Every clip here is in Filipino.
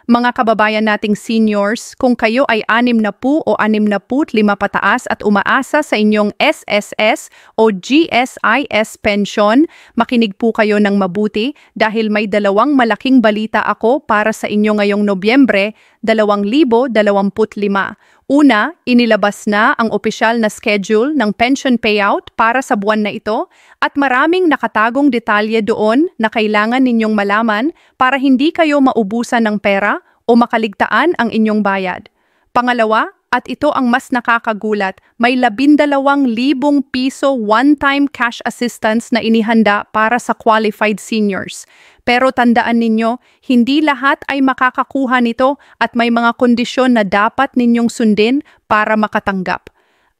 Mga kababayan nating seniors, kung kayo ay 60 o 65 pataas at umaasa sa inyong SSS o GSIS pension, makinig po kayo ng mabuti dahil may dalawang malaking balita ako para sa inyo ngayong Nobyembre 2025. Una, inilabas na ang opisyal na schedule ng pension payout para sa buwan na ito at maraming nakatagong detalye doon na kailangan ninyong malaman para hindi kayo maubusan ng pera o makaligtaan ang inyong bayad. Pangalawa, at ito ang mas nakakagulat, may 12,000 piso one-time cash assistance na inihanda para sa qualified seniors. Pero tandaan ninyo, hindi lahat ay makakakuha nito at may mga kondisyon na dapat ninyong sundin para makatanggap.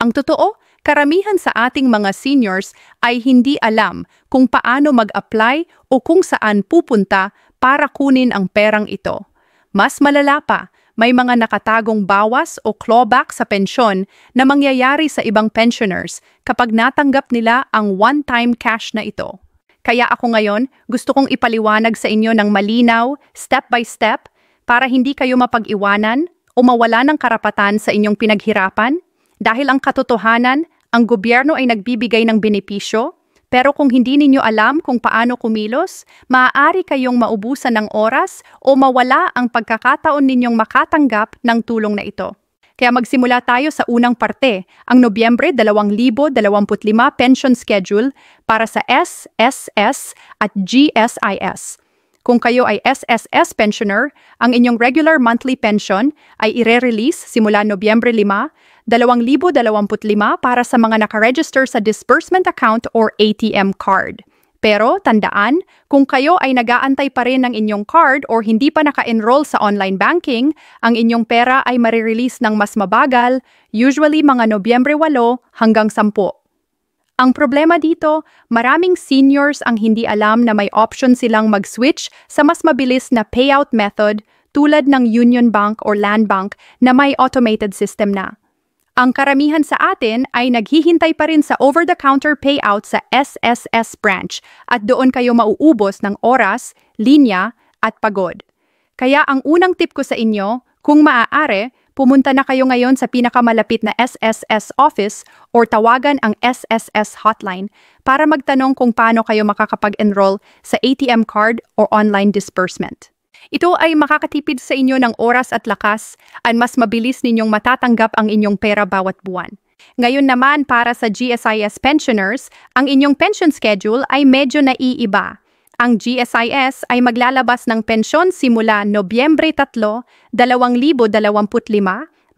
Ang totoo, karamihan sa ating mga seniors ay hindi alam kung paano mag-apply o kung saan pupunta para kunin ang perang ito. Mas malala pa, may mga nakatagong bawas o clawback sa pensyon na mangyayari sa ibang pensioners kapag natanggap nila ang one-time cash na ito. Kaya ako ngayon, gusto kong ipaliwanag sa inyo ng malinaw, step by step, para hindi kayo mapag-iwanan o mawala ng karapatan sa inyong pinaghirapan. Dahil ang katotohanan, ang gobyerno ay nagbibigay ng benepisyo, pero kung hindi ninyo alam kung paano kumilos, maaari kayong maubusan ng oras o mawala ang pagkakataon ninyong makatanggap ng tulong na ito. Kaya magsimula tayo sa unang parte, ang Nobyembre 2025 pension schedule para sa SSS at GSIS. Kung kayo ay SSS pensioner, ang inyong regular monthly pension ay ire-release simula Nobyembre 5, 2025 para sa mga nakaregister sa disbursement account or ATM card. Pero tandaan, kung kayo ay nag-aantay pa rin ng inyong card or hindi pa naka-enroll sa online banking, ang inyong pera ay marirelease ng mas mabagal, usually mga Nobyembre 8 hanggang 10. Ang problema dito, maraming seniors ang hindi alam na may option silang mag-switch sa mas mabilis na payout method tulad ng Union Bank or Land Bank na may automated system na. Ang karamihan sa atin ay naghihintay pa rin sa over-the-counter payout sa SSS branch at doon kayo mauubos ng oras, linya at pagod. Kaya ang unang tip ko sa inyo, kung maaari, pumunta na kayo ngayon sa pinakamalapit na SSS office or tawagan ang SSS hotline para magtanong kung paano kayo makakapag-enroll sa ATM card or online disbursement. Ito ay makakatipid sa inyo ng oras at lakas at mas mabilis ninyong matatanggap ang inyong pera bawat buwan. Ngayon naman para sa GSIS pensioners, ang inyong pension schedule ay medyo naiiba. Ang GSIS ay maglalabas ng pensyon simula Nobyembre 3, 2025,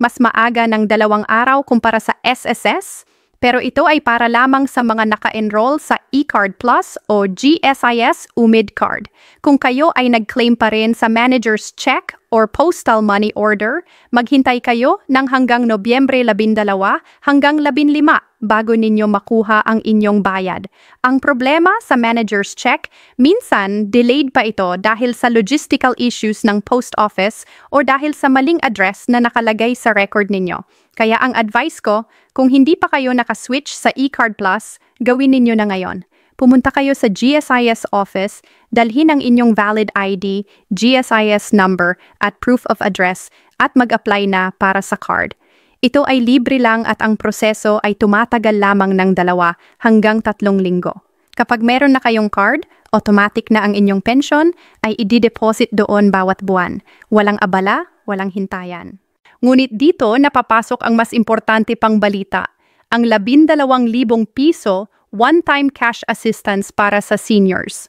mas maaga ng 2 araw kumpara sa SSS, pero ito ay para lamang sa mga naka-enroll sa eCard Plus o GSIS UMID card. Kung kayo ay nag-claim pa rin sa manager's check or postal money order, maghintay kayo ng hanggang Nobyembre 12 hanggang 15 bago ninyo makuha ang inyong bayad. Ang problema sa manager's check, minsan delayed pa ito dahil sa logistical issues ng post office o dahil sa maling address na nakalagay sa record ninyo. Kaya ang advice ko, kung hindi pa kayo nakaswitch sa eCard Plus, gawin ninyo na ngayon. Pumunta kayo sa GSIS office, dalhin ang inyong valid ID, GSIS number at proof of address at mag-apply na para sa card. Ito ay libre lang at ang proseso ay tumatagal lamang ng 2 hanggang 3 linggo. Kapag meron na kayong card, automatic na ang inyong pension ay i-deposit doon bawat buwan. Walang abala, walang hintayan. Ngunit dito napapasok ang mas importante pang balita, ang 12,000 piso one-time cash assistance para sa seniors.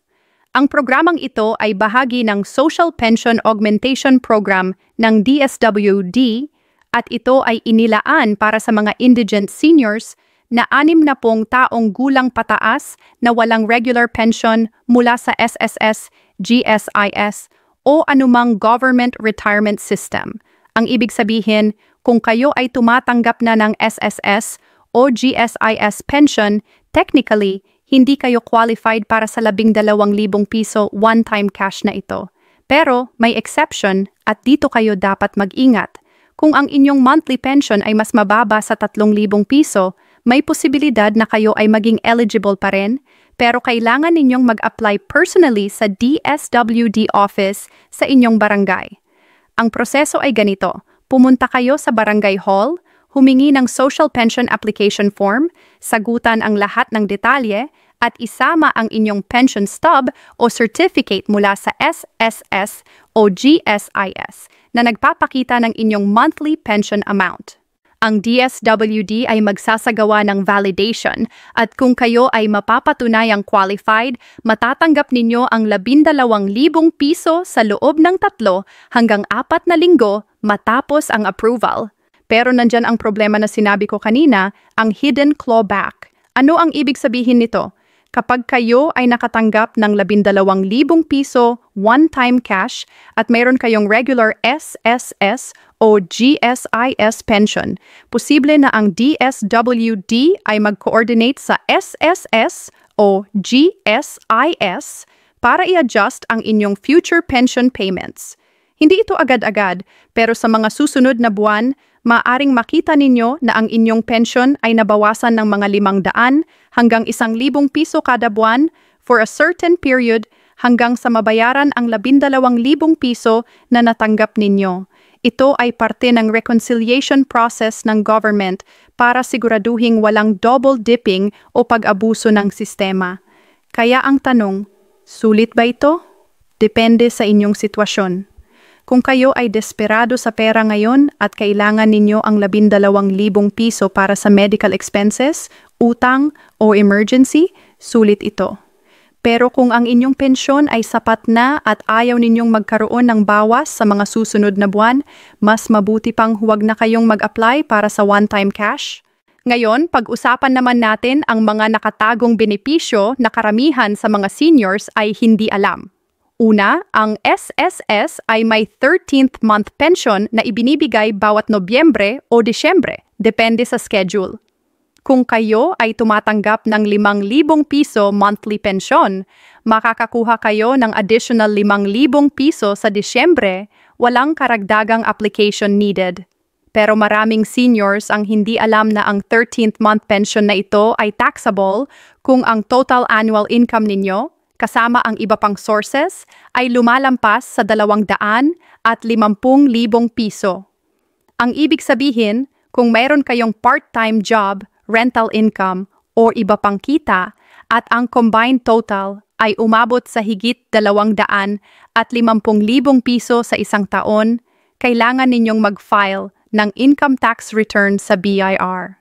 Ang programang ito ay bahagi ng Social Pension Augmentation Program ng DSWD at ito ay inilaan para sa mga indigent seniors na 60 taong gulang pataas na walang regular pension mula sa SSS, GSIS o anumang government retirement system. Ang ibig sabihin, kung kayo ay tumatanggap na ng SSS o GSIS pension, technically, hindi kayo qualified para sa 12,000 piso one-time cash na ito. Pero may exception at dito kayo dapat mag-ingat. Kung ang inyong monthly pension ay mas mababa sa 3,000 piso, may posibilidad na kayo ay maging eligible pa rin, pero kailangan ninyong mag-apply personally sa DSWD office sa inyong barangay. Ang proseso ay ganito. Pumunta kayo sa barangay hall, humingi ng social pension application form, sagutan ang lahat ng detalye, at isama ang inyong pension stub o certificate mula sa SSS o GSIS na nagpapakita ng inyong monthly pension amount. Ang DSWD ay magsasagawa ng validation at kung kayo ay mapapatunayang qualified, matatanggap ninyo ang 12,000 piso sa loob ng 3 hanggang 4 na linggo matapos ang approval. Pero nandyan ang problema na sinabi ko kanina, ang hidden clawback. Ano ang ibig sabihin nito? Kapag kayo ay nakatanggap ng 12,000 piso one-time cash at mayroon kayong regular SSS o GSIS pension, posible na ang DSWD ay mag-coordinate sa SSS o GSIS para i-adjust ang inyong future pension payments. Hindi ito agad-agad, pero sa mga susunod na buwan, maaring makita ninyo na ang inyong pension ay nabawasan ng mga 500 hanggang 1,000 piso kada buwan for a certain period hanggang sa mabayaran ang 12,000 piso na natanggap ninyo. Ito ay parte ng reconciliation process ng government para siguraduhing walang double dipping o pag-abuso ng sistema. Kaya ang tanong, sulit ba ito? Depende sa inyong sitwasyon. Kung kayo ay desperado sa pera ngayon at kailangan ninyo ang 12,000 piso para sa medical expenses, utang o emergency, sulit ito. Pero kung ang inyong pensyon ay sapat na at ayaw ninyong magkaroon ng bawas sa mga susunod na buwan, mas mabuti pang huwag na kayong mag-apply para sa one-time cash. Ngayon, pag-usapan naman natin ang mga nakatagong benepisyo na karamihan sa mga seniors ay hindi alam. Una, ang SSS ay may 13th month pension na ibinibigay bawat Nobyembre o Disyembre, depende sa schedule. Kung kayo ay tumatanggap ng 5,000 piso monthly pension, makakakuha kayo ng additional 5,000 piso sa Disyembre, walang karagdagang application needed. Pero maraming seniors ang hindi alam na ang 13th month pension na ito ay taxable kung ang total annual income ninyo, kasama ang iba pang sources, ay lumalampas sa 250,000 piso. Ang ibig sabihin, kung mayroon kayong part-time job, rental income, o iba pang kita, at ang combined total ay umabot sa higit 250,000 piso sa isang taon, kailangan ninyong mag-file ng income tax return sa BIR.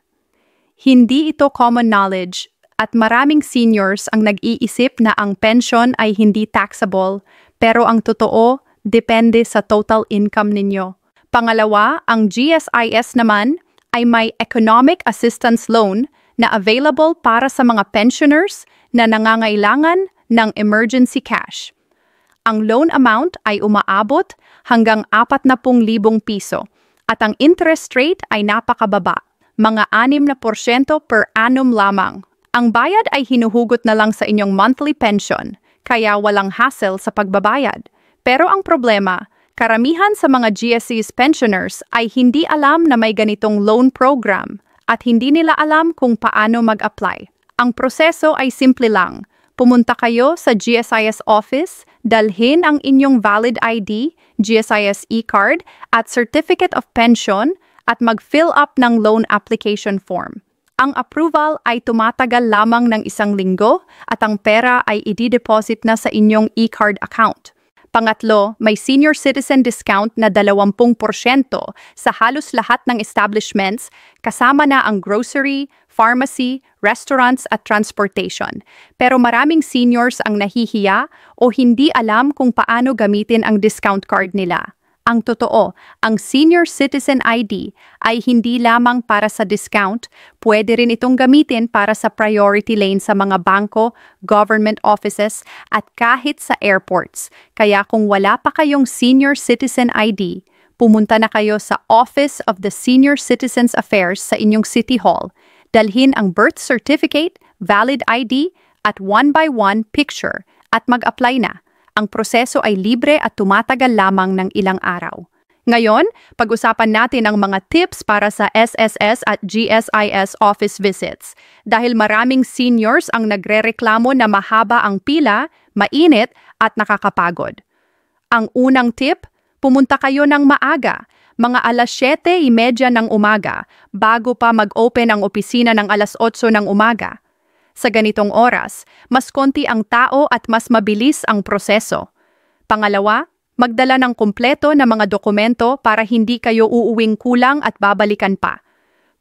Hindi ito common knowledge, at maraming seniors ang nag-iisip na ang pension ay hindi taxable, pero ang totoo, depende sa total income ninyo. Pangalawa, ang GSIS naman ay may economic assistance loan na available para sa mga pensioners na nangangailangan ng emergency cash. Ang loan amount ay umaabot hanggang 40,000 piso at ang interest rate ay napakababa, mga 6% per annum lamang. Ang bayad ay hinuhugot na lang sa inyong monthly pension, kaya walang hassle sa pagbabayad. Pero ang problema, karamihan sa mga GSIS pensioners ay hindi alam na may ganitong loan program at hindi nila alam kung paano mag-apply. Ang proseso ay simple lang. Pumunta kayo sa GSIS office, dalhin ang inyong valid ID, GSIS e-card at Certificate of Pension at mag-fill up ng loan application form. Ang approval ay tumatagal lamang ng 1 linggo at ang pera ay i-deposit na sa inyong e-card account. Pangatlo, may senior citizen discount na 20% sa halos lahat ng establishments, kasama na ang grocery, pharmacy, restaurants at transportation. Pero maraming seniors ang nahihiya o hindi alam kung paano gamitin ang discount card nila. Ang totoo, ang Senior Citizen ID ay hindi lamang para sa discount, pwede rin itong gamitin para sa priority lane sa mga bangko, government offices, at kahit sa airports. Kaya kung wala pa kayong Senior Citizen ID, pumunta na kayo sa Office of the Senior Citizens Affairs sa inyong City Hall. Dalhin ang birth certificate, valid ID, at 1x1 picture at mag-apply na. Ang proseso ay libre at tumatagal lamang ng ilang araw. Ngayon, pag-usapan natin ang mga tips para sa SSS at GSIS office visits. Dahil maraming seniors ang nagrereklamo na mahaba ang pila, mainit at nakakapagod. Ang unang tip, pumunta kayo ng maaga, mga alas 7:30 ng umaga, bago pa mag-open ang opisina ng alas 8 ng umaga. Sa ganitong oras, mas konti ang tao at mas mabilis ang proseso. Pangalawa, magdala ng kumpleto na mga dokumento para hindi kayo uuwing kulang at babalikan pa.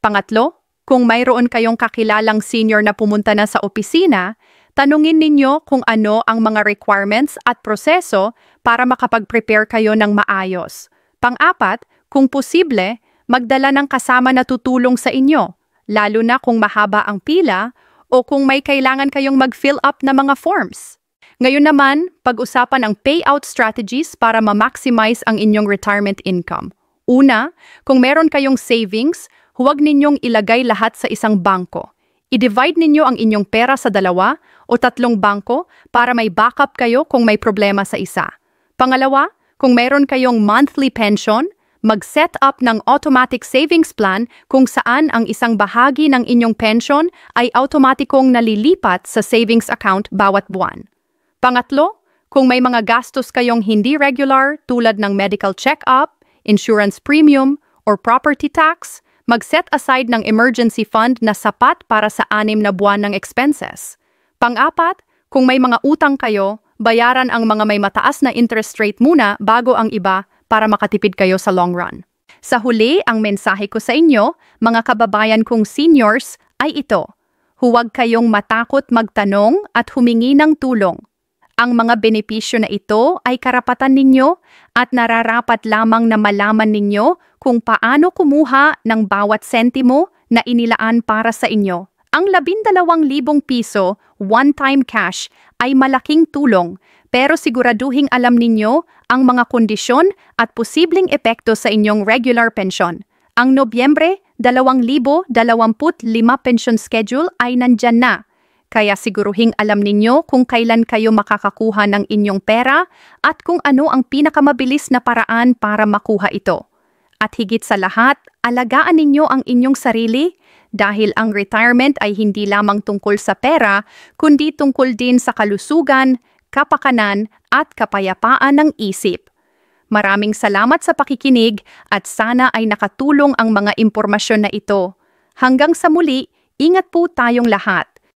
Pangatlo, kung mayroon kayong kakilalang senior na pumunta na sa opisina, tanungin ninyo kung ano ang mga requirements at proseso para makapag-prepare kayo ng maayos. Pang-apat, kung posible, magdala ng kasama na tutulong sa inyo, lalo na kung mahaba ang pila o kung may kailangan kayong mag-fill up na mga forms. Ngayon naman, pag-usapan ang payout strategies para ma-maximize ang inyong retirement income. Una, kung meron kayong savings, huwag ninyong ilagay lahat sa isang bangko. I-divide ninyo ang inyong pera sa 2 o 3 bangko para may backup kayo kung may problema sa isa. Pangalawa, kung meron kayong monthly pension, mag-set up ng automatic savings plan kung saan ang isang bahagi ng inyong pension ay automatikong nalilipat sa savings account bawat buwan. Pangatlo, kung may mga gastos kayong hindi regular tulad ng medical check-up, insurance premium, or property tax, mag-set aside ng emergency fund na sapat para sa 6 na buwan ng expenses. Pang-apat, kung may mga utang kayo, bayaran ang mga may mataas na interest rate muna bago ang iba para makatipid kayo sa long run. Sa huli, ang mensahe ko sa inyo, mga kababayan kong seniors, ay ito. Huwag kayong matakot magtanong at humingi ng tulong. Ang mga benepisyo na ito ay karapatan ninyo at nararapat lamang na malaman ninyo kung paano kumuha ng bawat sentimo na inilaan para sa inyo. Ang 12,000 piso one-time cash ay malaking tulong, pero siguraduhing alam ninyo ang mga kondisyon at posibleng epekto sa inyong regular pension. Ang Nobyembre 2025 pension schedule ay nandyan na, kaya siguruhing alam ninyo kung kailan kayo makakakuha ng inyong pera at kung ano ang pinakamabilis na paraan para makuha ito. At higit sa lahat, alagaan ninyo ang inyong sarili dahil ang retirement ay hindi lamang tungkol sa pera, kundi tungkol din sa kalusugan, kapakanan at kapayapaan ng isip. Maraming salamat sa pakikinig at sana ay nakatulong ang mga impormasyon na ito. Hanggang sa muli, ingat po tayong lahat.